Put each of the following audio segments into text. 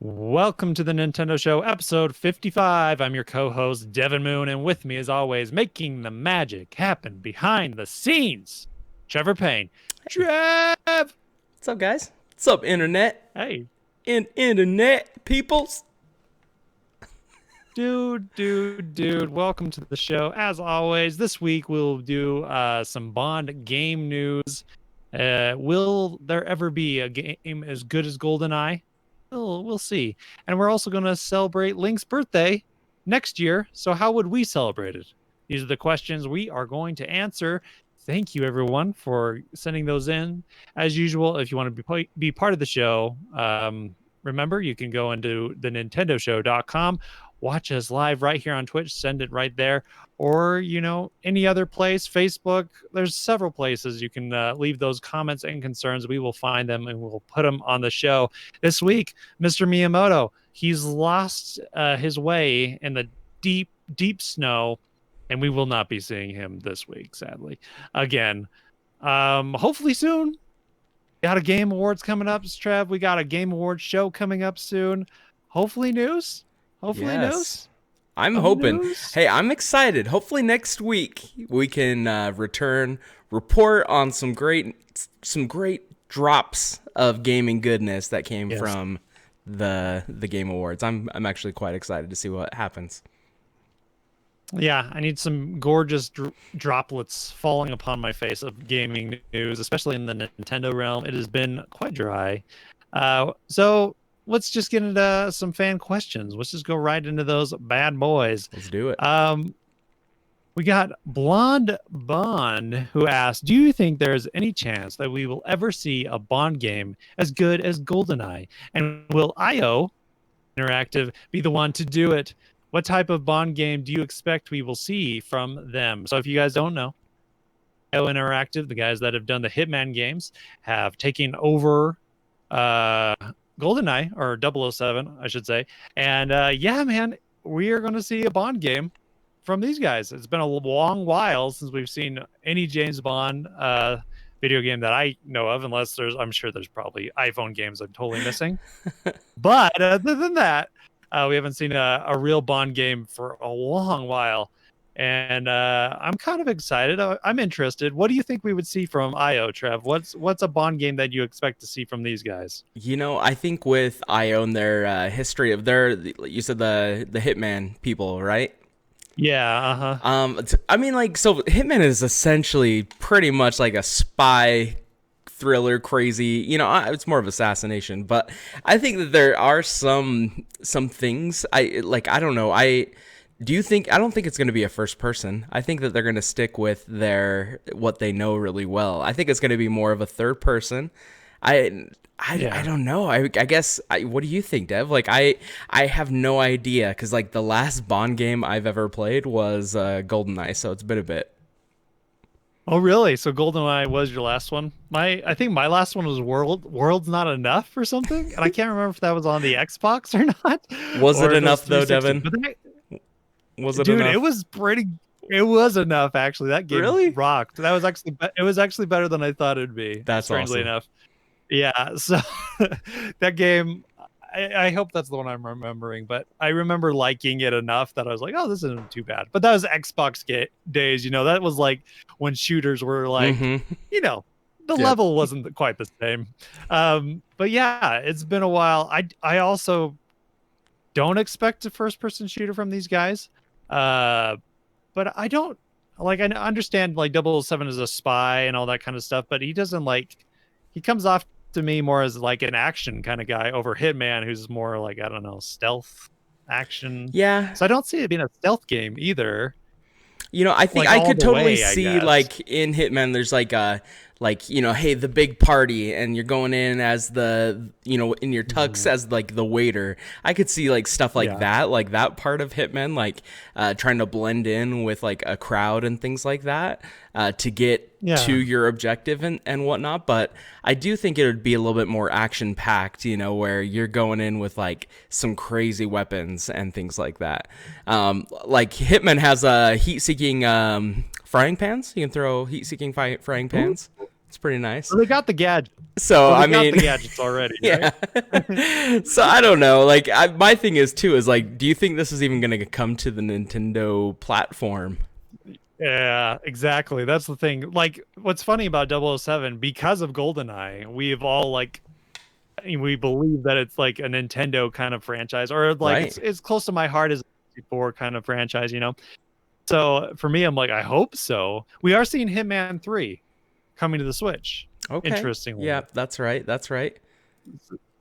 Welcome to the Nintendo Show, episode 55. I'm your co-host, Devin Moon, and with me, as always, making the magic happen behind the scenes, Trevor Payne. Trev! What's up, guys? What's up, internet? Hey. Internet peoples. Dude, welcome to the show. As always, this week we'll do some Bond game news. Will there ever be a game as good as GoldenEye? We'll see. And we're also going to celebrate Link's birthday next year. So how would we celebrate it? These are the questions we are going to answer. Thank you, everyone, for sending those in. As usual, if you want to be part of the show, remember, you can go into the nintendoshow.com, watch us live right here on Twitch, send it right there, or, any other place, Facebook. There's several places you can leave those comments and concerns. We will find them and we'll put them on the show. This week, Mr. Miyamoto, he's lost his way in the deep, deep snow, and we will not be seeing him this week, sadly. Again, hopefully soon. Got a Game Awards coming up, Trev. We got a Game Awards show coming up soon. Hopefully news. News. I'm hoping. News. Hey, I'm excited. Hopefully next week we can report on some great drops of gaming goodness that came from the Game Awards. I'm actually quite excited to see what happens. Yeah, I need some gorgeous droplets falling upon my face of gaming news, especially in the Nintendo realm. It has been quite dry. So let's just get into some fan questions. Let's just go right into those bad boys. Let's do it. We got Blonde Bond, who asked, do you think there's any chance that we will ever see a Bond game as good as GoldenEye? And will IO Interactive be the one to do it? What type of Bond game do you expect we will see from them? So if you guys don't know, IO Interactive, the guys that have done the Hitman games, have taken over GoldenEye, or 007, I should say. And man, we are going to see a Bond game from these guys. It's been a long while since we've seen any James Bond video game that I know of, unless I'm sure there's probably iPhone games I'm totally missing. But other than that, we haven't seen a real Bond game for a long while. And I'm kind of excited. I'm interested. What do you think we would see from IO, Trev? What's a Bond game that you expect to see from these guys? I think with IO and their history of you said the Hitman people, right? Yeah, so Hitman is essentially pretty much like a spy thriller, crazy, it's more of assassination, but I think that there are some things I don't know. I don't think it's going to be a first person. I think that they're going to stick with what they know really well. I think it's going to be more of a third person. I don't know. I guess, what do you think, Dev? I have no idea, because the last Bond game I've ever played was GoldenEye, so it's been a bit. Oh, really? So GoldenEye was your last one? I think my last one was World's Not Enough or something, and I can't remember if that was on the Xbox or not. Was it enough though, Devin? Was it enough? It was enough, actually. That game really rocked. It was actually better than I thought it'd be. That's strangely awesome. enough. Yeah, so that game, I hope that's the one I'm remembering, but I remember liking it enough that I was like, oh, this isn't too bad. But that was Xbox days, that was when shooters were the level wasn't quite the same. But yeah, it's been a while. I also don't expect a first-person shooter from these guys. But I don't, I understand 007 is a spy and all that kind of stuff, but he doesn't he comes off to me more as an action kind of guy over Hitman, who's more I don't know, stealth action. Yeah. So I don't see it being a stealth game either. I think I could totally see in Hitman, there's hey, the big party, and you're going in as the, in your tux as the waiter. I could see stuff that part of Hitman, trying to blend in with a crowd and things like that, to get to your objective and whatnot. But I do think it would be a little bit more action packed, where you're going in with some crazy weapons and things like that. Hitman has heat seeking frying pans. You can throw heat seeking frying pans. It's pretty nice. Well, they got the gadget. So Well, they I got mean, the gadgets already, right? yeah. So I don't know. Like, my thing is too is like, do you think this is even going to come to the Nintendo platform? Yeah, exactly. That's the thing. Like, what's funny about 007, because of GoldenEye, we've all like we believe that it's like a Nintendo kind of franchise, or like Right. it's close to my heart as a 64 kind of franchise, you know. So for me, I'm like, I hope so. We are seeing Hitman 3 coming to the Switch, Okay. Yeah, interestingly. that's right. That's right.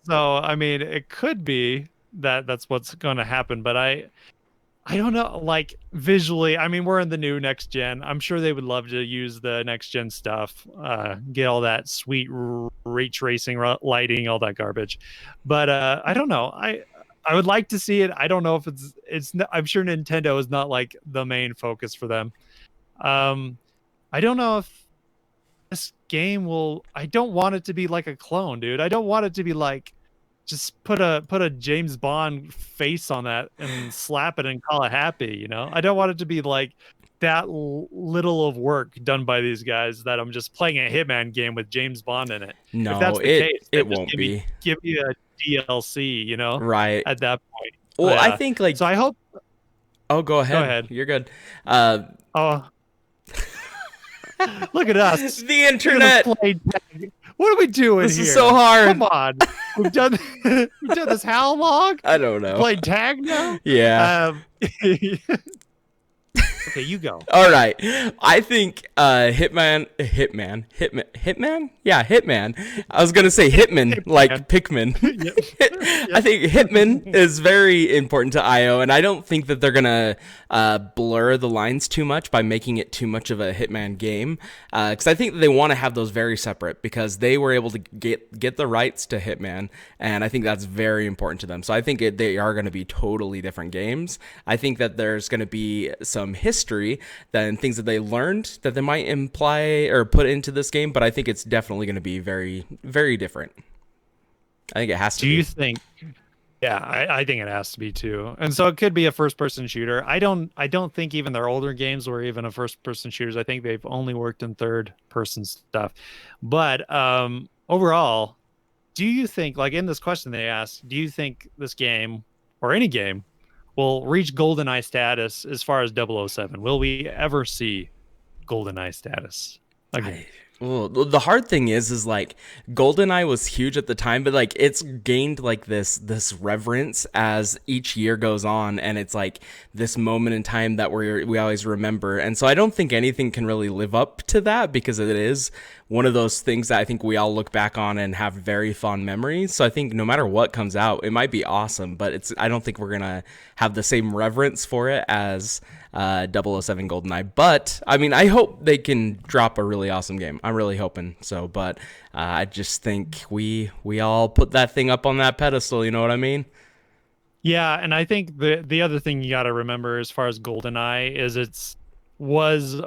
So I mean, it could be that that's what's going to happen, but I don't know, like visually, I mean, we're in the new next gen. I'm sure they would love to use the next gen stuff, get all that sweet ray tracing, lighting, all that garbage. But I don't know. I would like to see it. I don't know if I'm sure Nintendo is not like the main focus for them. Um, I don't know if this game will. I don't want it to be like a clone, dude. I don't want it to be like just put a James Bond face on that and slap it and call it happy, you know? I don't want it to be like that little of work done by these guys that I'm just playing a Hitman game with James Bond in it. If No, that's the it case, then it just won't give me be. give me a DLC, you know, Right. at that point. Well, I Yeah. think like, So I hope oh, go go ahead. ahead. You're good. Uh, Oh, look at us. the Look at us internet. playing tag. What are we doing This here? is so hard. Come on. We've done we've done this how long? I don't know. Playing tag now? Yeah. Okay, you go. All right. I think Hitman? Yeah, Hitman. I was going to say Hitman, like Pikmin. I think Hitman is very important to IO, and I don't think that they're going to blur the lines too much by making it too much of a Hitman game, because I think that they want to have those very separate, because they were able to get the rights to Hitman, and I think that's very important to them. So I think they are going to be totally different games. I think that there's going to be some history than things that they learned that they might imply or put into this game, but I think it's definitely going to be very, very different. I think it has to Do be. you think? Yeah, I think it has to be too. And so it could be a first-person shooter. I don't think even their older games were even a first-person shooters. I think they've only worked in third-person stuff. But overall, do you think, like in this question they asked, do you think this game or any game will reach GoldenEye status as far as 007? Will we ever see GoldenEye status again? Well, the hard thing is like GoldenEye was huge at the time, but like it's gained like this reverence as each year goes on, and it's like this moment in time that we always remember. And so I don't think anything can really live up to that, because it is one of those things that I think we all look back on and have very fond memories. So I think no matter what comes out, it might be awesome, but I don't think we're gonna have the same reverence for it as 007 GoldenEye. But I mean, I hope they can drop a really awesome game. I'm really hoping so, but I just think we all put that thing up on that pedestal, you know what I mean? Yeah, and I think the other thing you got to remember as far as GoldenEye is was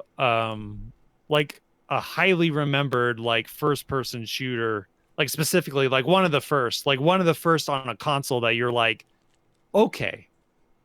like a highly remembered like first person shooter, like specifically like one of the first on a console that you're like, okay,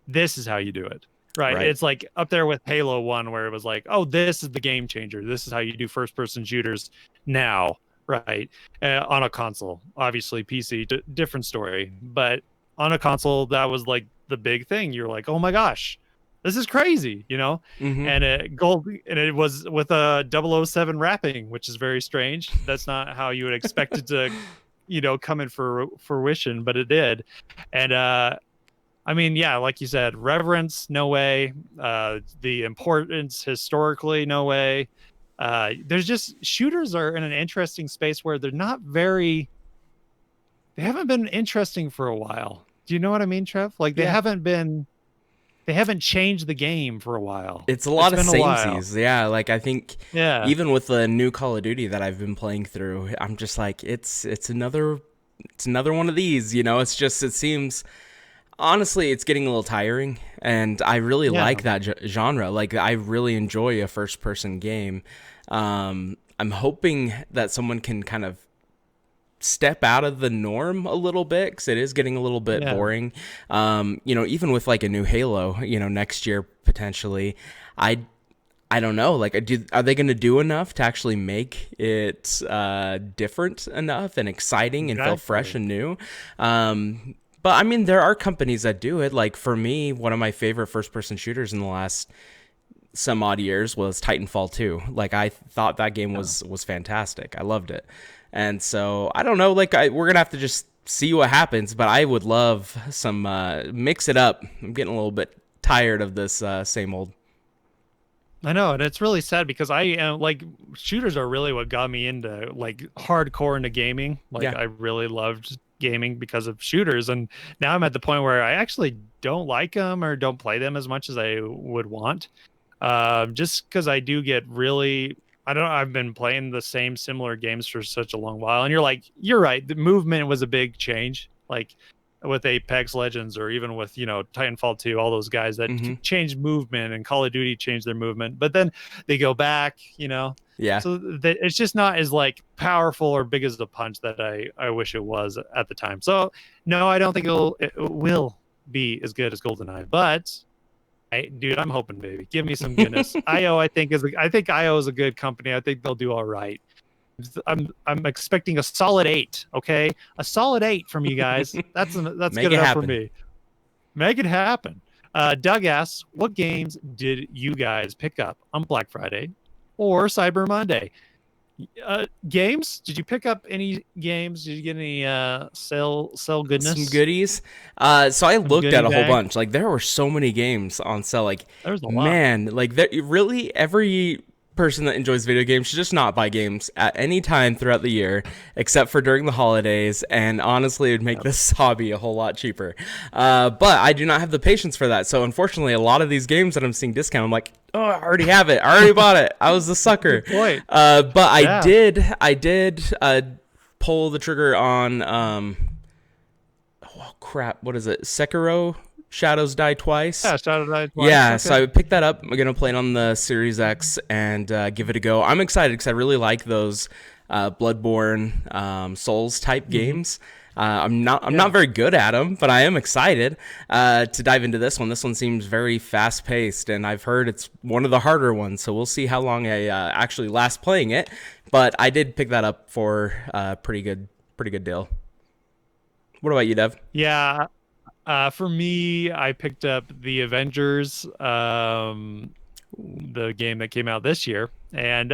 this is how you do it. Right. Right. It's like up there with Halo 1 where it was like, oh, this is the game changer. This is how you do first person shooters now, right? On a console. Obviously PC different story, but on a console that was like the big thing. You're like, "Oh my gosh. This is crazy," you know? Mm-hmm. And it was with a 007 wrapping, which is very strange. That's not how you would expect it to, come in for fruition, but it did. And I mean, yeah, like you said, reverence, no way. The importance historically, no way. There's just shooters are in an interesting space where they haven't been interesting for a while. Do you know what I mean, Trev? Like they Yeah. haven't changed the game for a while. It's a lot of been a while. samesies. Yeah, like I think Yeah. even with the new Call of Duty that I've been playing through, I'm just like it's another one of these, it seems honestly it's getting a little tiring, and I really like that genre. Like I really enjoy a first person game. I'm hoping that someone can kind of step out of the norm a little bit, because it is getting a little bit boring. Even with like a new Halo, next year potentially, I don't know. Like, are they going to do enough to actually make it different enough and exciting and feel fresh and new? But I mean, there are companies that do it. Like for me, one of my favorite first-person shooters in the last some odd years was Titanfall 2. Like I thought that game was fantastic. I loved it. And so I don't know, like we're going to have to just see what happens, but I would love some mix it up. I'm getting a little bit tired of this same old. I know, and it's really sad because I am like shooters are really what got me into like hardcore into gaming. Like Yeah. I really loved gaming because of shooters, and now I'm at the point where I actually don't like them or don't play them as much as I would want. Just because I do get really, I don't know, I've been playing the same similar games for such a long while, and you're right, the movement was a big change, like with Apex Legends or even with Titanfall 2, all those guys that changed movement, and Call of Duty changed their movement, but then they go back, Yeah. so that it's just not as like powerful or big as the punch that I wish it was at the time. So no, I don't think it will be as good as GoldenEye, but dude, I'm hoping, baby. Give me some goodness. IO, I think IO is a good company. I think they'll do all right. I'm expecting a solid 8. Okay, a solid 8 from you guys. That's good enough for me. Make it happen. Doug asks, what games did you guys pick up on Black Friday or Cyber Monday? Games? Did you pick up any games? Did you get any sale goodness? Some goodies. So I looked at a whole bunch. Like there were so many games on sale. Like there's a lot. Man, like really every person that enjoys video games should just not buy games at any time throughout the year except for during the holidays, and honestly it would make this hobby a whole lot cheaper, but I do not have the patience for that. So unfortunately a lot of these games that I'm seeing discount, I'm like, oh, I already have it, I already bought it, I was a sucker. Good point. But I did pull the trigger on oh crap, what is it, Sekiro Shadows Die Twice. Yeah, Shadows Die Twice. Yeah, okay. So I picked that up. I'm going to play it on the Series X and give it a go. I'm excited because I really like those Bloodborne, Souls type games. I'm not very good at them, but I am excited to dive into this one. This one seems very fast paced, and I've heard it's one of the harder ones. So we'll see how long I actually last playing it. But I did pick that up for a pretty good deal. What about you, Dev? Yeah. For me, I picked up the Avengers, the game that came out this year, and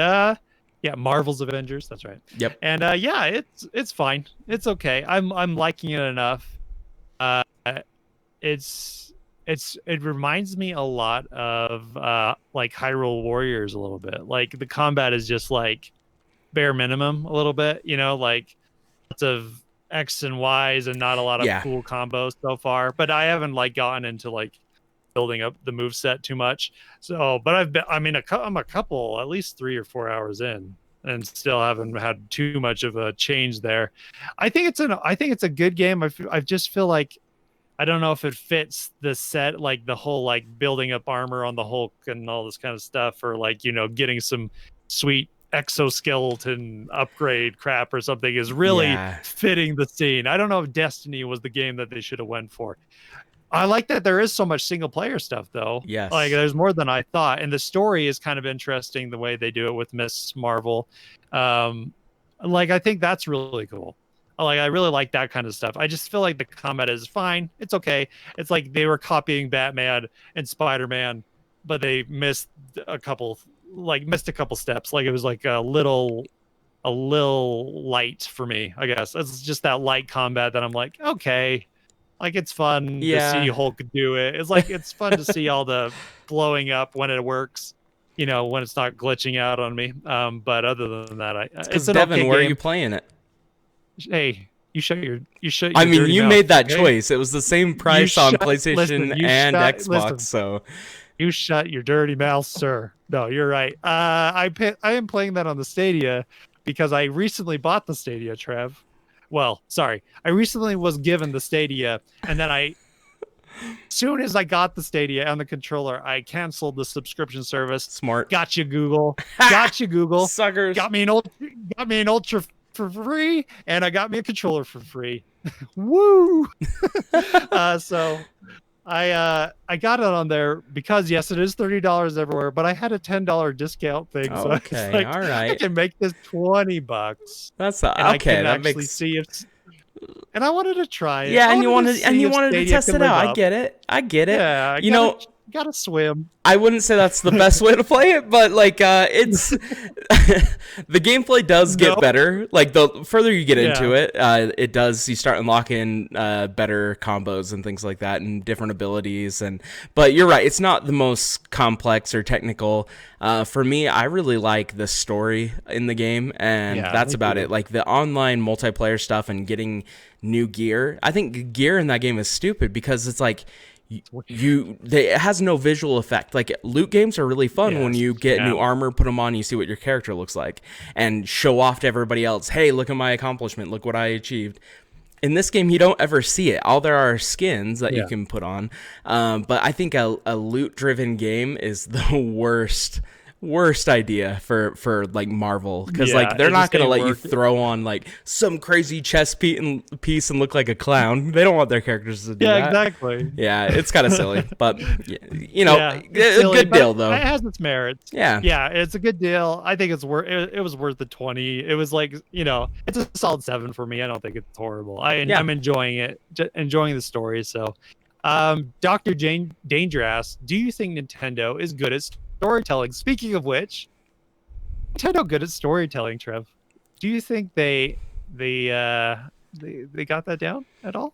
Marvel's Avengers. That's right. Yep. And it's fine. It's okay. I'm liking it enough. It reminds me a lot of like Hyrule Warriors a little bit. Like the combat is just like bare minimum a little bit. Like lots of X and Y's and not a lot of cool combos so far, but I haven't like gotten into like building up the move set too much. So, but I'm a couple, at least 3 or 4 hours in, and still haven't had too much of a change there. I think it's a good game. I just feel like I don't know if it fits the set, like the whole like building up armor on the Hulk and all this kind of stuff, or like getting some sweet exoskeleton upgrade crap or something is really fitting the scene. I don't know if Destiny was the game that they should have went for. I like that there is so much single player stuff though. Yes. Like there's more than I thought, and the story is kind of interesting the way they do it with Miss Marvel. Like I think that's really cool. Like I really like that kind of stuff. I just feel like the combat is fine. It's okay. It's like they were copying Batman and Spider-Man, but they missed a couple steps. Like it was like a little light for me, I guess. It's just that light combat that I'm like, okay, like it's fun to see Hulk do it. It's like it's fun to see all the blowing up when it works, when it's not glitching out on me. But other than that, it's an Devin, okay where game. Are you playing it? Hey, you shut your I mean, you made that choice. It was the same price on PlayStation and Xbox, so you shut your dirty mouth, sir. No, you're right. I am playing that on the Stadia because I recently bought the Stadia, Trev. Well, sorry. I recently was given the Stadia, and then soon as I got the Stadia on the controller, I canceled the subscription service. Smart. Gotcha, Google. Gotcha, Google. Suckers. Got me an Ultra for free, and I got me a controller for free. Woo! So I got it on there because yes, it is $30 everywhere, but I had a $10 discount thing, so it's Okay, like all I right. can make this $20, That's and I okay. can That actually makes see if. And I wanted to try it. yeah, I and you wanted to wanted see if to Stadia test can it live out. I up. get it. I get it. Yeah, I You know, gotta swim. I wouldn't say that's the best way to play it, but like it's the gameplay does No. get better. Like the further you get into Yeah. it, it does. You start unlocking better combos and things like that, and different abilities. And but you're right, it's not the most complex or technical. For me, I really like the story in the game, and Yeah, that's me about too. it. Like the online multiplayer stuff and getting new gear. I think gear in that game is stupid because it's like it has no visual effect. Like loot games are really fun when Yes. you get Yeah. new armor, put them on, you see what your character looks like, and show off to everybody else. Hey, look at my accomplishment. Look what I achieved. In this game, you don't ever see it. All there are skins that you Yeah. can put on. But I think a loot driven game is the worst idea for like Marvel, because Yeah. like they're It not just gonna ain't let you work. throw on like some crazy piece and look like a clown. They don't want their characters to do Yeah, that. exactly. Yeah, it's kind of silly, but you know, Yeah, it's a silly, good but deal it though. has its merits. Yeah, Yeah, it's a good deal. I think it's worth it was worth the 20. It was like, it's a solid 7 for me. I don't think it's horrible. yeah. I'm enjoying it, enjoying the story. So, Dr. Jane Danger asks, "Do you think Nintendo is good at storytelling?" Speaking of which, Nintendo good at storytelling, Trev. Do you think they got that down at all?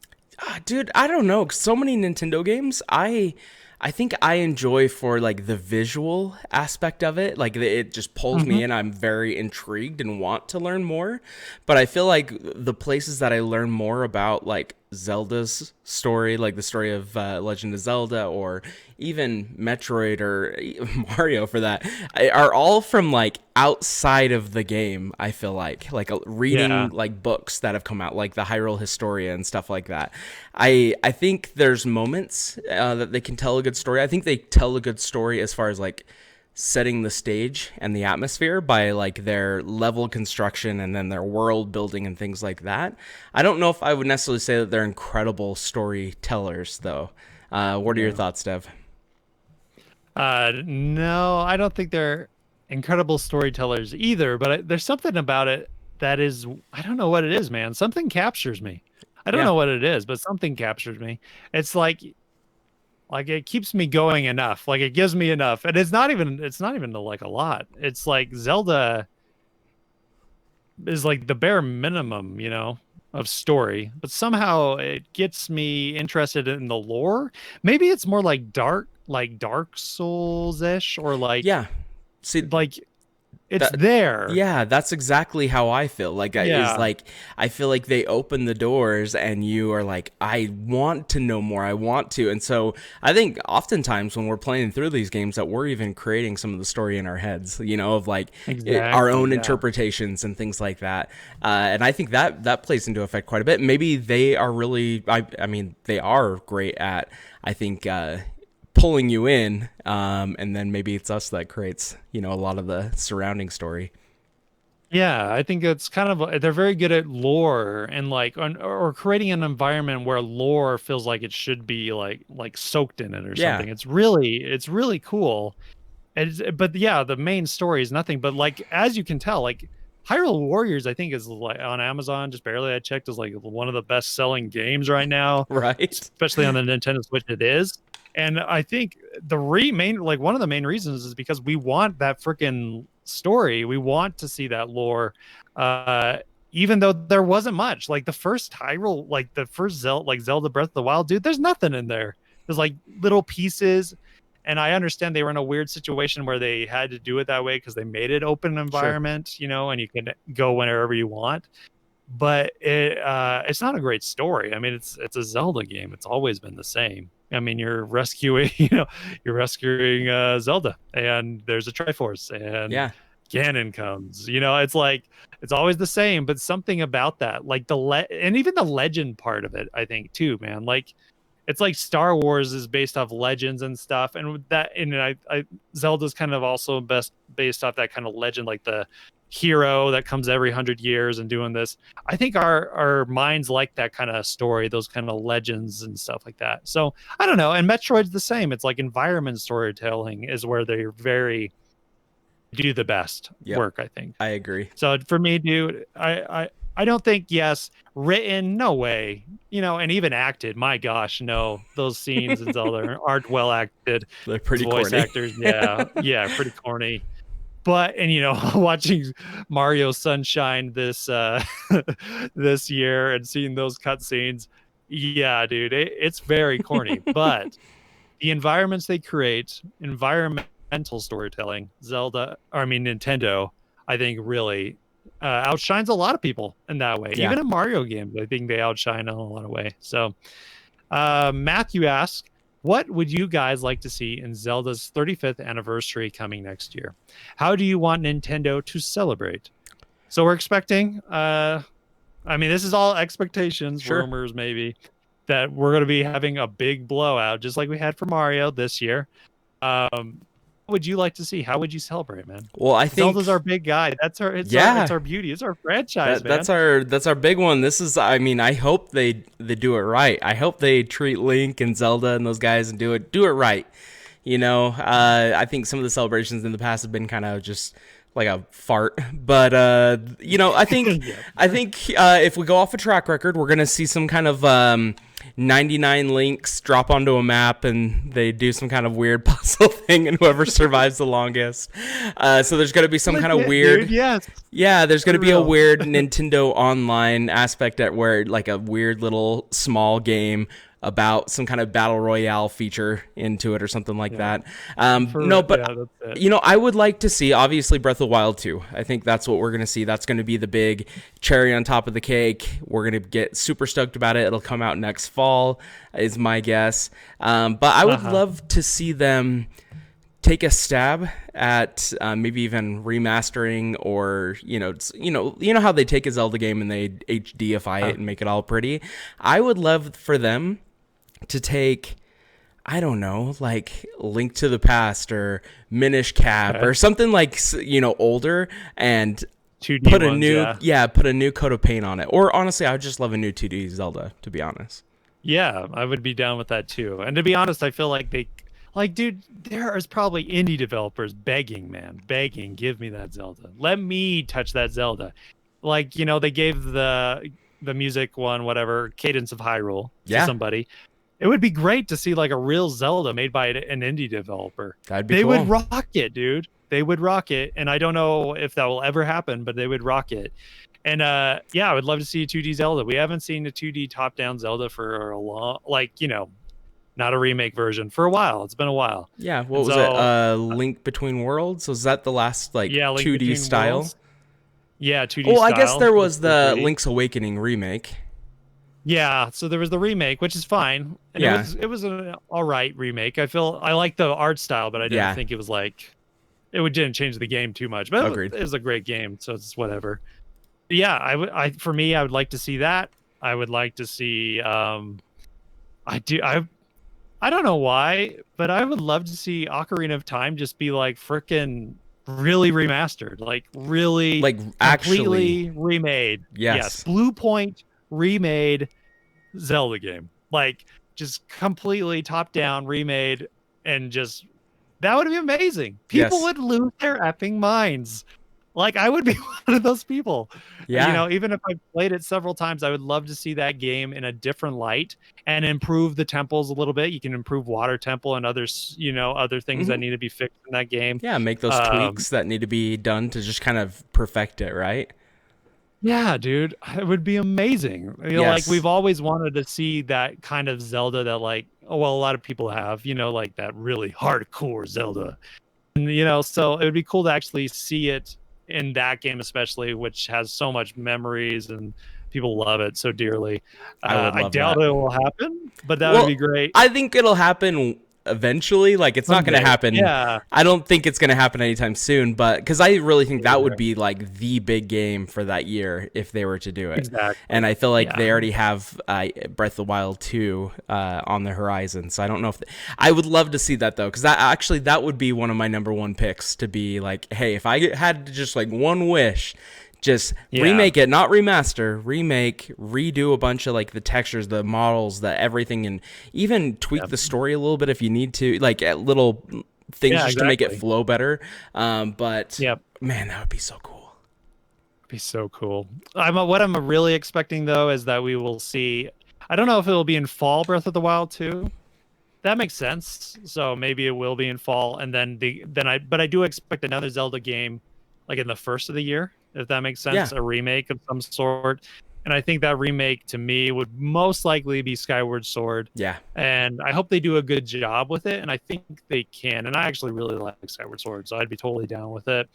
Dude, I don't know. So many Nintendo games, I think I enjoy for like the visual aspect of it. Like it just pulls Hmm. me in. I'm very intrigued and want to learn more. But I feel like the places that I learn more about like Zelda's story, like the story of Legend of Zelda, or even Metroid or Mario for that, are all from like outside of the game. I feel like reading Yeah. like books that have come out, like the Hyrule Historia and stuff like that. I think there's moments that they can tell a good story. I think they tell a good story as far as like setting the stage and the atmosphere by like their level construction and then their world building and things like that. I don't know if I would necessarily say that they're incredible storytellers though. What are your Yeah. thoughts, Dev? No, I don't think they're incredible storytellers either, but there's something about it that is, I don't know what it is, man. Something captures me. I don't Yeah. know what it is, but something captures me. It's like it keeps me going enough. Like it gives me enough. And it's not even like a lot. It's like Zelda is like the bare minimum, of story, but somehow it gets me interested in the lore. Maybe it's more like Dark Souls-ish, or Yeah. See, like it's that there. yeah, that's exactly how I feel. Like Yeah, I feel like they open the doors and you are like, I want to know more. I want to. And so I think oftentimes when we're playing through these games that we're even creating some of the story in our heads, of like our exactly. own Yeah. interpretations and things like that. And I think that plays into effect quite a bit. Maybe they are really I mean they are great at, I think, pulling you in, and then maybe it's us that creates a lot of the surrounding story. Yeah, I think it's kind of they're very good at lore and like or creating an environment where lore feels like it should be like soaked in it or Yeah, something. It's really cool. But yeah, the main story is nothing. But like as you can tell, like Hyrule Warriors, I think is like on Amazon. Just barely, I checked, is like one of the best selling games right now, right. especially on the Nintendo Switch. It is, and I think main like one of the main reasons is because we want that freaking story. We want to see that lore. Uh, Even though there wasn't much, like the first Hyrule, like the first Zelda Breath of the Wild, dude, there's nothing in there. There's like little pieces, and I understand they were in a weird situation where they had to do it that way because they made it open Sure. environment, and you can go wherever you want. But it's not a great story. I mean, it's a Zelda game. It's always been the same. I mean, you're rescuing, you're rescuing Zelda, and there's a Triforce, and Yeah. Ganon comes. It's like it's always the same, but something about that, like and even the legend part of it, I think too, man. Like it's like Star Wars is based off legends and stuff, and Zelda's kind of also based off that kind of legend, like the hero that comes every 100 years and doing this. I think our minds like that kind of story, those kind of legends and stuff like that. So I don't know. And Metroid's the same. It's like environment storytelling is where they're very do the best work, I think. I agree. So for me, dude, I don't think, yes, written, no way, and even acted, my gosh, no, those scenes in Zelda aren't well acted. They're pretty voice corny. actors, yeah, pretty corny. But watching Mario Sunshine this this year and seeing those cutscenes, yeah, dude, it's very corny. But the environments they create, environmental storytelling, Nintendo, I think really outshines a lot of people in that way. Yeah. Even in Mario games, I think they outshine in a lot of ways. So Matthew asks, what would you guys like to see in Zelda's 35th anniversary coming next year? How do you want Nintendo to celebrate? So we're expecting, this is all expectations, rumors maybe, that we're going to be having a big blowout, just like we had for Mario this year. What would you like to see? How would you celebrate, man? Well, I think Zelda's our big guy. It's our beauty. It's our franchise, man. That's our big one. This is, I hope they do it right. I hope they treat Link and Zelda and those guys and do it right. I think some of the celebrations in the past have been kind of just like a fart, but I think if we go off a track record, we're gonna see some kind of 99 links drop onto a map and they do some kind of weird puzzle thing, and whoever survives the longest. So there's going to be some kind of weird, dude, yes. Yeah, there's going to be a weird Nintendo Online aspect at where like a weird little small game about some kind of battle royale feature into it or something like that. I would like to see, obviously, Breath of the Wild 2. I think that's what we're going to see. That's going to be the big cherry on top of the cake. We're going to get super stoked about it. It'll come out next fall, is my guess. But I would love to see them take a stab at maybe even remastering, or how they take a Zelda game and they HDify it and make it all pretty. I would love for them to take, I don't know, like Link to the Past or Minish Cap or something like, older, and 2D put a ones, put a new coat of paint on it. Or honestly, I would just love a new 2D Zelda, to be honest. Yeah, I would be down with that too. And to be honest, I feel like dude, there is probably indie developers begging, give me that Zelda. Let me touch that Zelda. Like, they gave the music one, whatever, Cadence of Hyrule to somebody. It would be great to see like a real Zelda made by an indie developer. That'd be cool. They would rock it, dude. They would rock it. And I don't know if that will ever happen, but they would rock it. And I would love to see a 2D Zelda. We haven't seen a 2D top-down Zelda for a long, not a remake version, for a while. It's been a while. Yeah, what was it? Link Between Worlds? Was that the last 2D style? Worlds. Yeah, 2D style. Well, I guess there was the Link's Awakening remake. Yeah, so there was the remake, which is fine. And it was an all right remake. I like the art style, but I didn't think it was didn't change the game too much. But it was a great game, so it's whatever. Yeah, I would like to see that. I would like to see I don't know why, but I would love to see Ocarina of Time just be like freaking really remastered, like really completely remade. Yes, Blue Point remade Zelda game, like just completely top down remade, and just that would be amazing. People would lose their effing minds. Like, I would be one of those people. Yeah. Even if I played it several times, I would love to see that game in a different light and improve the temples a little bit. You can improve Water Temple and other things that need to be fixed in that game. Yeah, make those tweaks that need to be done to just kind of perfect it, right? Yeah, dude, it would be amazing. Like we've always wanted to see that kind of Zelda that a lot of people have, like that really hardcore Zelda. And, so it would be cool to actually see it in that game, especially, which has so much memories and people love it so dearly. I doubt it will happen, but that would be great. I think it'll happen eventually. Like, it's not going to happen. Yeah. I don't think it's going to happen anytime soon, but because I really think that would be like the big game for that year if they were to do it. Exactly. And I feel like they already have Breath of the Wild 2 on the horizon. So I don't know if I would love to see that though, because that would be one of my number one picks to be like, hey, if I had just like one wish, just remake it, not remaster, remake, redo a bunch of like the textures, the models, the everything, and even tweak the story a little bit if you need to, like at little things just to make it flow better. But man, that would be so cool. Be so cool. What I'm really expecting though is that we will see. I don't know if it will be in fall Breath of the Wild 2. That makes sense. So maybe it will be in fall, and then but I do expect another Zelda game, like in the first of the year, if that makes sense. A remake of some sort. And I think that remake to me would most likely be Skyward Sword. Yeah. And I hope they do a good job with it, and I think they can. And I actually really like Skyward Sword, so I'd be totally down with it.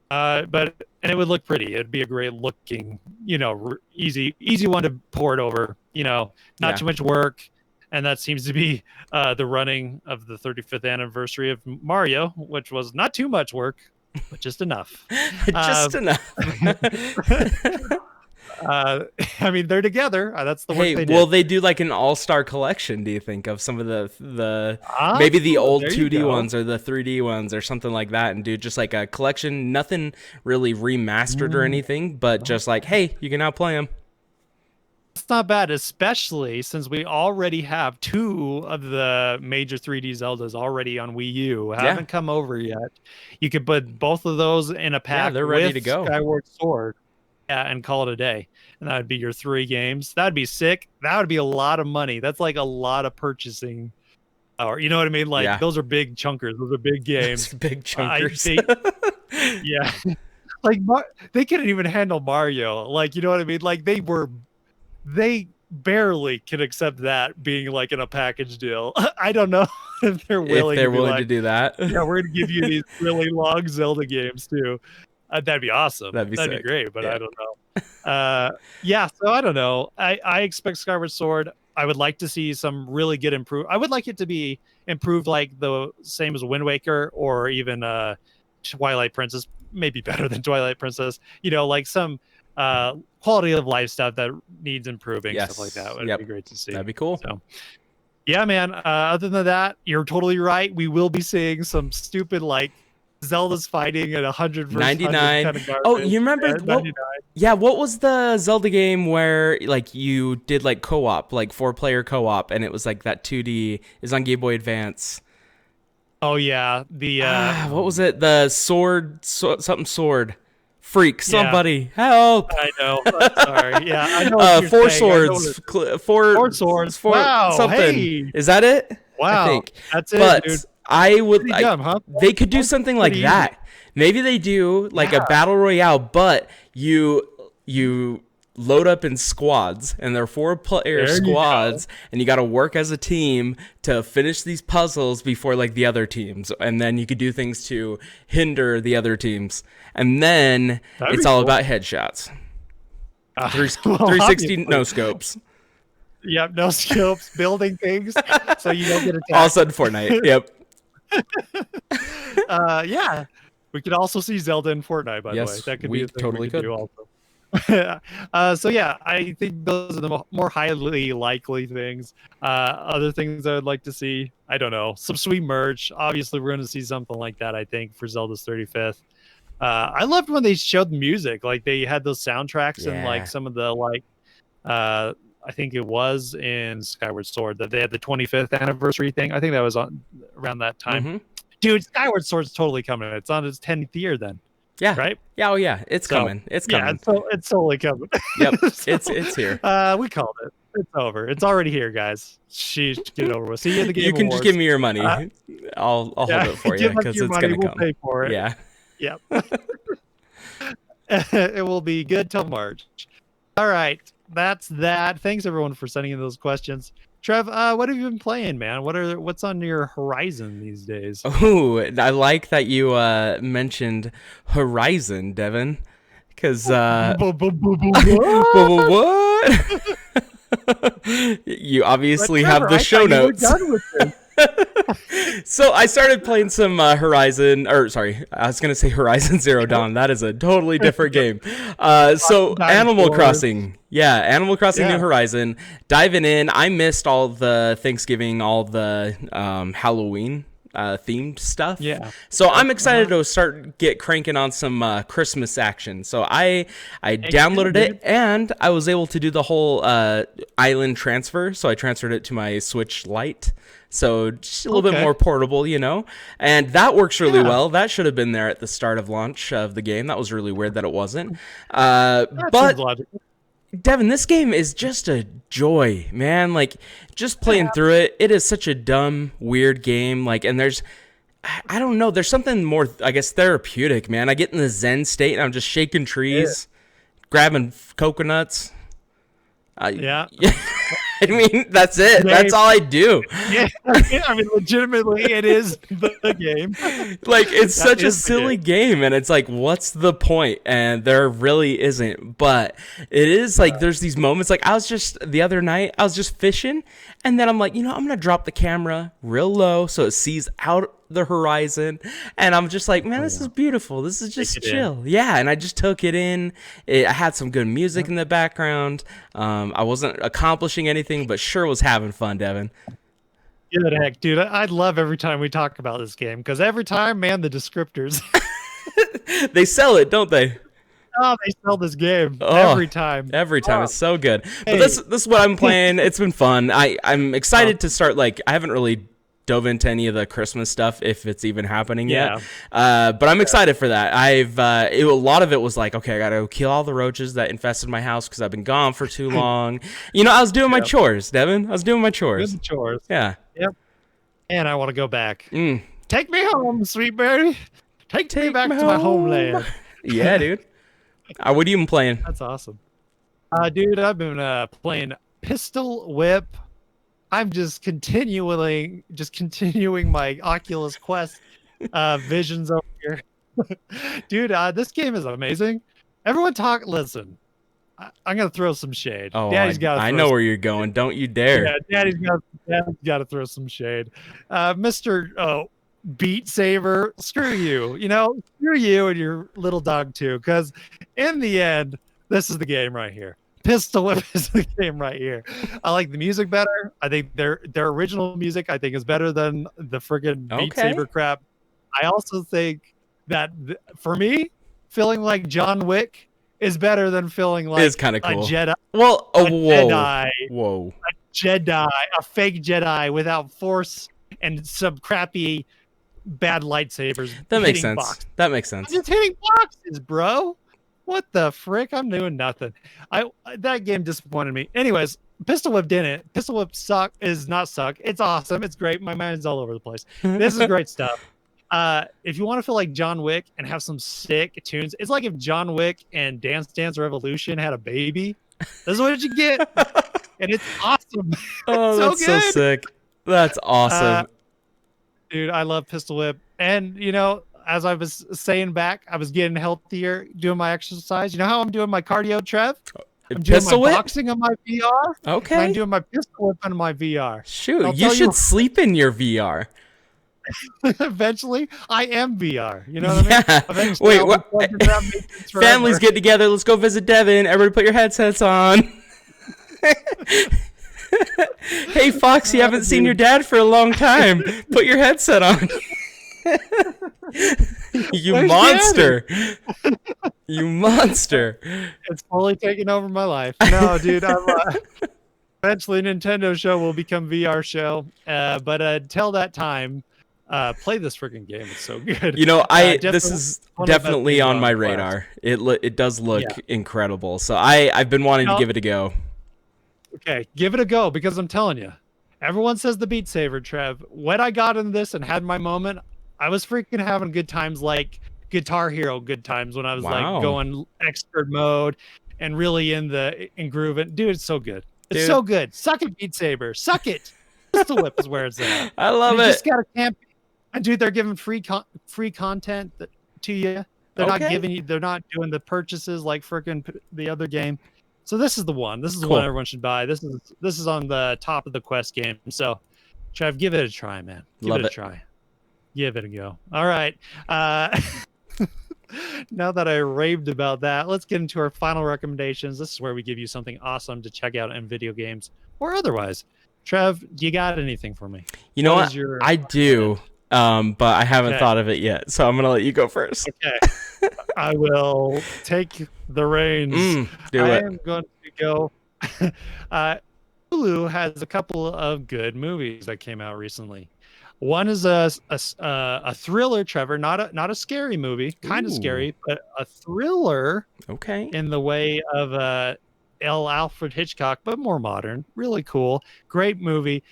But it would look pretty. It'd be a great looking, easy one to port over. Not too much work. And that seems to be the running of the 35th anniversary of Mario, which was not too much work, but just enough. Just enough. I mean, they're together. That's the work they did. Will they do like an all-star collection, do you think, of some of the maybe the old 2D ones or the 3D ones or something like that, and do just like a collection, nothing really remastered or anything, but just like, hey, you can now play them. It's not bad, especially since we already have 2 of the major 3D Zeldas already on Wii U. Haven't come over yet. You could put both of those in a pack. They're ready to go. Skyward Sword, and call it a day. And that would be your 3 games. That'd be sick. That would be a lot of money. That's like a lot of purchasing. Or you know what I mean? Like those are big chunkers. Those are big games. Big chunkers. Yeah. Like they couldn't even handle Mario. Like, you know what I mean? Like they barely can accept that being like in a package deal. I don't know if they're willing to do that. Yeah, we're gonna give you these really long Zelda games too. That'd be awesome. That'd be great, but I don't know. So I don't know. I expect Skyward Sword. I would like to see some really good I would like it to be improved like the same as Wind Waker or even Twilight Princess, maybe better than Twilight Princess. Like some quality of life stuff that needs improving, stuff like that would be great to see. That'd be cool. So yeah, man. Other than that, you're totally right. We will be seeing some stupid like Zelda's fighting at 100 versus 99. Kind of garbage. Oh, you remember? What was the Zelda game where like you did like co-op, like 4-player co-op, and it was like that 2D is on Game Boy Advance. Oh yeah, the what was it? The something sword. Freak, somebody help! I know. I'm sorry. Yeah, I know. Four swords. Four swords. Wow. Something. Hey. Is that it? Wow. I think. That's it, but dude. I would. Dumb, huh? They could do something like that. Maybe they do like a battle royale, but you load up in squads, and they're 4-player squads, and you got to work as a team to finish these puzzles before like the other teams, and then you could do things to hinder the other teams, and then it's all about headshots. 360 no scopes. Yep, no scopes, building things so you don't get attacked. All of a sudden, Fortnite. Yep. Yeah, we could also see Zelda in Fortnite. By the way, that could be a thing we could do also. So yeah, I think those are the more highly likely things. Other things I would like to see, I don't know, some sweet merch. Obviously, we're going to see something like that, I think, for Zelda's 35th. I loved when they showed music, like they had those soundtracks and like some of the like, I think it was in Skyward Sword that they had the 25th anniversary thing. I think that was on around that time. Mm-hmm. Dude, Skyward Sword's totally coming. It's on its 10th year then. Yeah. Right? Yeah, oh yeah. It's coming. It's coming. Yeah, it's totally coming. Yep. It's here. We called it. It's over. It's already here, guys. Sheesh, get over with. See you in the Game You can Awards. just give me your money. I'll hold it for you because it's going to come. We'll pay for it. Yeah. Yep. It will be good till March. All right. That's that. Thanks everyone for sending in those questions. Trev, what have you been playing, man? What's on your horizon these days? Oh, I like that you mentioned Horizon, Devin, because what? You obviously have the show notes. Done with this. So I started playing some Horizon, or sorry, I was gonna say Horizon Zero Dawn. That is a totally different game. So Animal Crossing, yeah, Animal Crossing New Yeah. Horizon. Diving in, I missed all the Thanksgiving, all the Halloween themed stuff. Yeah. So I'm excited to get cranking on some Christmas action. So I downloaded it and I was able to do the whole island transfer. So I transferred it to my Switch Lite. So just a little bit more portable, you know, and that works really well. That should have been there at the start of launch of the game. That was really weird that it wasn't. But Devin, this game is just a joy, man. Like, just playing through it, it is such a dumb, weird game. Like, and I don't know, there's something more, I guess, therapeutic, man. I get in the Zen state and I'm just shaking trees, grabbing coconuts. Yeah. I mean, that's it. That's all I do. Yeah, I mean, legitimately, it is the game. Like, it's such a silly game, and it's like, what's the point? And there really isn't. But it is like, there's these moments. Like, the other night, I was just fishing, and then I'm like, I'm going to drop the camera real low so it sees out the horizon, and I'm just like, man, this is beautiful. This is just chill. Yeah, and I just took it in. I had some good music in the background. I wasn't accomplishing anything, but sure was having fun, Devin. Good heck, dude. I love every time we talk about this game, because every time, man, the descriptors. They sell it, don't they? Oh, they sell this game every time. Every time. It's so good. But this is what I'm playing. It's been fun. I'm excited to start. Like, I haven't really dove into any of the Christmas stuff, if it's even happening yet. But I'm excited for that. A lot of it was like, okay, I gotta kill all the roaches that infested my house because I've been gone for too long. I was doing my chores, Devin. I was doing my chores. Good chores. Yeah. Yep. And I want to go back. Take me home, sweet birdie. Take me back to my homeland. Yeah, dude. What are you even playing? That's awesome. Dude, I've been playing Pistol Whip. I'm just continuing my Oculus Quest visions over here. Dude, this game is amazing. Everyone listen. I'm going to throw some shade. Oh, I know where you're going. Don't you dare. Yeah, Daddy's got to throw some shade. Mr. Beat Saber, screw you. Screw you and your little dog too, because in the end, this is the game right here. Pistol Whip is the game right here. I like the music better. I think their original music, I think, is better than the friggin' Beat Saber crap. I also think that for me, feeling like John Wick is better than feeling like it's kind of cool. A Jedi. Well, Jedi. Whoa. A Jedi, a fake Jedi without force and some crappy bad lightsabers. That makes sense. That makes sense. I'm just hitting boxes, bro. What the frick? I'm doing nothing. That game disappointed me. Anyways, Pistol Whip didn't. Pistol Whip is not suck. It's awesome. It's great. My mind's all over the place. This is great stuff. If you want to feel like John Wick and have some sick tunes, it's like if John Wick and Dance Dance Revolution had a baby. This is what you get. And it's awesome. Oh, that's so sick. That's awesome. Dude, I love Pistol Whip. And, as I was saying back, I was getting healthier doing my exercise. You know how I'm doing my cardio, Trev? I'm doing my boxing on my VR. Okay. I'm doing my Pistol Whip on my VR. Shoot, you should sleep in your VR. Eventually, I am VR. You know what I mean? Wait, what? Families get together. Let's go visit Devin. Everybody put your headsets on. Hey, Fox, you haven't seen your dad for a long time. Put your headset on. You monster. You monster. It's fully taking over my life. No, dude. Eventually, Nintendo show will become VR show. But until that time, play this freaking game. It's so good. This is definitely on my radar. It does look incredible. So I've been wanting to give it a go. Okay, give it a go, because I'm telling you, everyone says the Beat Saber, Trev. When I got in this and had my moment, I was freaking having good times, like Guitar Hero good times, when I was like going expert mode and really in grooving. Dude, it's so good. It's so good. Suck it, Beat Saber. Suck it. Pistol Whip is where it's at. I love it. You just gotta camp. And dude, they're giving free content to you. They're not doing the purchases like freaking the other game. So this is the one. This is the one everyone should buy. This is on the top of the Quest game. So Trev, give it a try, man. Give Love it a it. try. Give it a go. All right. Now that I raved about that, let's get into our final recommendations. This is where we give you something awesome to check out in video games or otherwise. Trev, you got anything for me? You know What what? is your I do, but I haven't Okay. thought of it yet. So I'm gonna let you go first. Okay. I will take the reins. Do I it. am going to go. uh, Hulu has a couple of good movies that came out recently. One is a thriller, Trevor, not a scary movie, kind of Ooh. scary, but a thriller Okay. in the way of L. Alfred Hitchcock, but more modern. Really cool, great movie.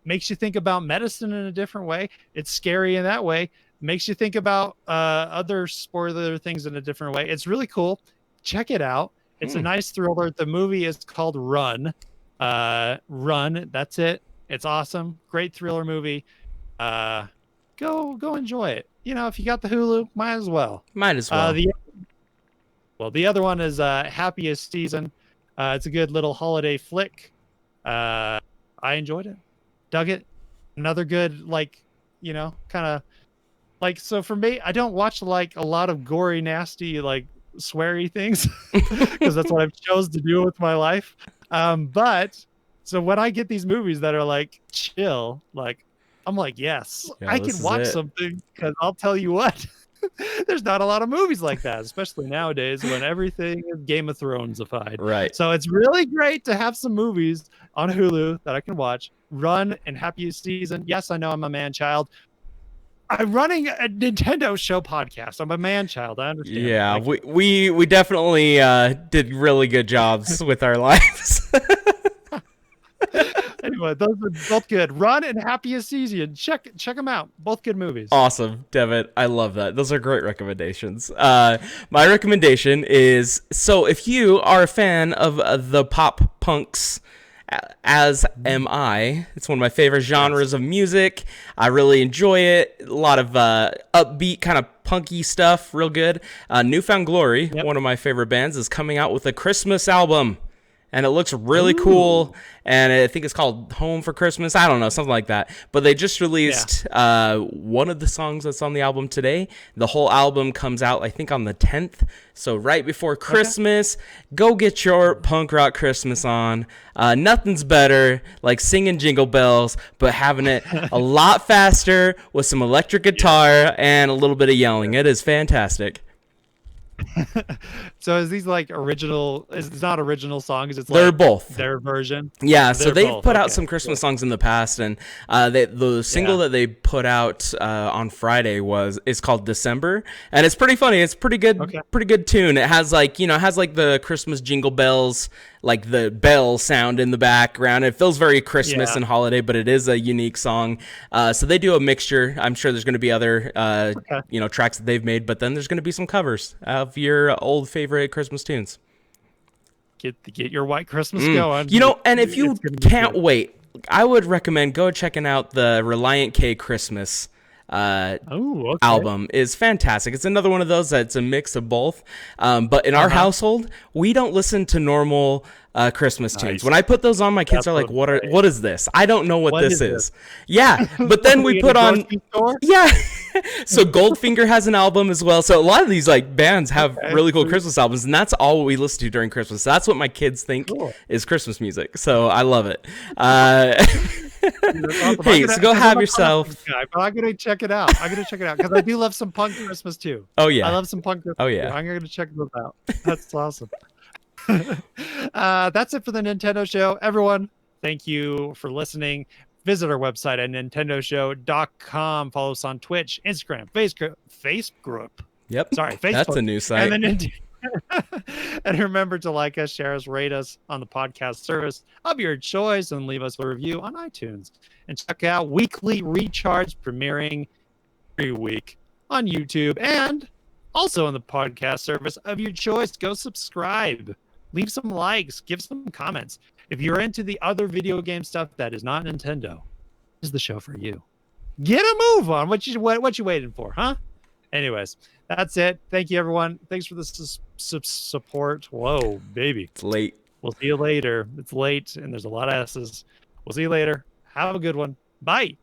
Makes you think about medicine in a different way. It's scary in that way. Makes you think about other spoiler things in a different way. It's really cool. Check it out. It's a nice thriller. The movie is called Run. Run. That's it. It's awesome. Great thriller movie. Go enjoy it. You know, if you got the Hulu, might as well. Might as well. The other one is Happiest Season. It's a good little holiday flick. I enjoyed it. Dug it. Another good, like, you know, kind of like, so for me, I don't watch like a lot of gory, nasty, like sweary things because that's what I've chose to do with my life. But so when I get these movies that are like chill, like I'm like, yes, Yeah, I this can is watch it. something because I'll tell you what, there's not a lot of movies like that, especially nowadays when everything is Game of Thronesified. Right. So it's really great to have some movies on Hulu that I can watch. Run and Happiest Season. Yes, I know I'm a man child. I'm running a Nintendo show podcast. I'm a man child. I understand. Yeah, I we definitely did really good jobs with our lives. Anyway, those are both good. Run and Happiest Season. Check them out. Both good movies. Awesome, Devitt. I love that. Those are great recommendations. My recommendation is, so if you are a fan of the pop punks, as am I. It's one of my favorite genres of music. I really enjoy it. A lot of upbeat, kind of punky stuff. Real good. Newfound Glory, one of my favorite bands, is coming out with a Christmas album. And it looks really cool, and I think it's called Home for Christmas. I don't know, something like that. But they just released one of the songs that's on the album today. The whole album comes out, I think, on the 10th. So right before Christmas, go get your punk rock Christmas on. Nothing's better like singing Jingle Bells, but having it a lot faster with some electric guitar and a little bit of yelling. It is fantastic. So is these like original? It's not original songs. It's They're like both their version. Yeah, so They're they've both. put out Okay. some Christmas songs in the past, and the single that they put out on Friday is called December, and it's pretty funny. It's pretty good tune. It has like the Christmas jingle bells, like the bell sound in the background. It feels very Christmas and holiday, but it is a unique song. So they do a mixture. I'm sure there's going to be other tracks that they've made, but then there's going to be some covers of your old favorite Christmas tunes. Get your white Christmas going. You know, and if you can't wait, I would recommend go checking out the Reliant K Christmas album. Is fantastic. It's another one of those that's a mix of both. But in our household, we don't listen to normal Christmas tunes. When I put those on, my kids are like, what is this? I don't know what this is. Yeah, but then we put on so Goldfinger has an album as well. So a lot of these like bands have really cool Christmas albums, and that's all we listen to during Christmas. That's what my kids think is Christmas music. So I love it. Hey, so go have yourself. I'm gonna check it out. Because I do love some punk Christmas too. Oh yeah, I love some punk Christmas. Oh yeah, too. I'm gonna check those out. That's awesome. That's it for the Nintendo show. Everyone, thank you for listening. Visit our website at nintendoshow.com. Follow us on Twitch, Instagram, Facebook. Yep. Sorry, Facebook. That's a new site. And remember to like us, share us, rate us on the podcast service of your choice, and leave us a review on iTunes. And check out Weekly Recharge premiering every week on YouTube and also on the podcast service of your choice. Go subscribe, leave some likes, give some comments. If you're into the other video game stuff that is not Nintendo, this is the show for you. Get a move on. What you waiting for, huh? Anyways, that's it. Thank you, everyone. Thanks for the support. Whoa, baby. It's late. We'll see you later. It's late, and there's a lot of S's. We'll see you later. Have a good one. Bye.